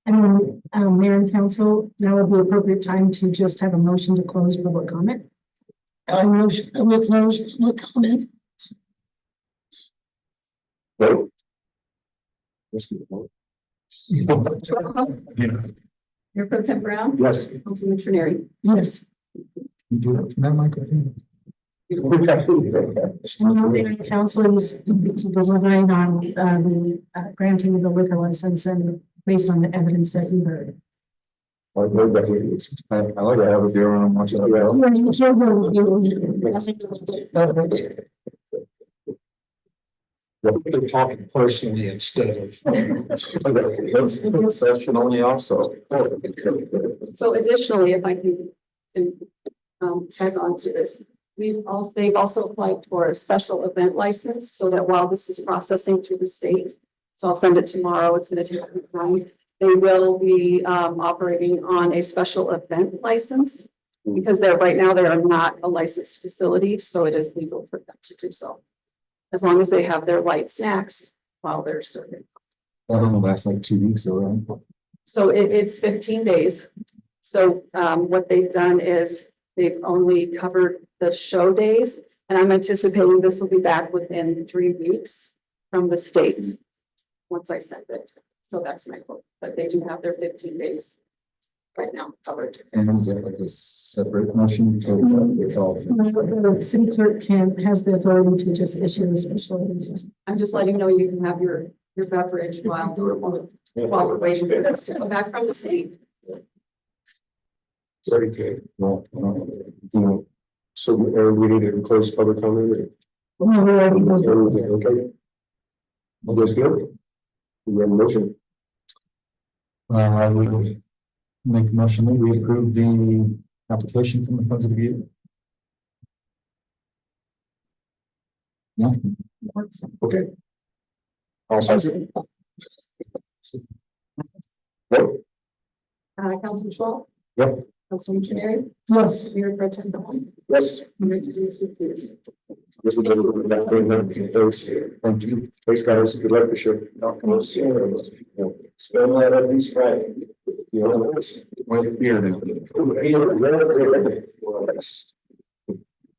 And Mayor and Council, now would be appropriate time to just have a motion to close public comment. Motion, we close public comment. Vote. Mayor Pro Tem Brown, Yes. Councilman Trenary. Yes. You do it from that microphone. And now Mayor and Council is delivering on the granting of the liquor license and based on the evidence that you heard. I like to have a beer when I'm watching. They're talking personally instead of. Professionally also. So additionally, if I can, tag on to this, they've also applied for a special event license so that while this is processing through the state, so I'll send it tomorrow, it's gonna take some time. They will be, operating on a special event license because right now they are not a licensed facility, so it is legal for them to do so. As long as they have their light snacks while they're serving. That only lasts like 2 weeks, though, right? So it's 15 days. So what they've done is they've only covered the show days. And I'm anticipating this will be back within 3 weeks from the state. Once I send it. So that's my hope, but they do have their 15 days right now covered. And is it like a separate motion to it's all? The city clerk has the authority to just issue a special. I'm just letting you know you can have your beverage while we're waiting for this to come back from the state. Very good. Well, so we need to close public comment. Okay. All goes good. We have a motion. I would make a motion that we approve the application from the Friends of the View. Yeah. Okay. I'll second. Vote. Councilman Schwab. Yep. Councilman Trenary. Yes. Mayor Pro Tem Brown. Yes. Mayor Denise. Yes, we did. Thanks. Thank you. Thanks, guys. Good luck this year. Spend that at least Friday. You know, Wait, beer now.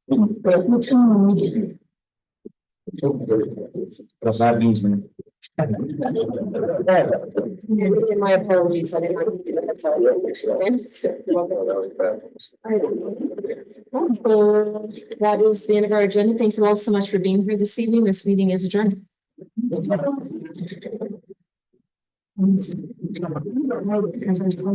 What time are we getting? That's bad news, man. My apologies, I didn't. That is the end of our agenda. Thank you all so much for being here this evening. This meeting is adjourned. Because I was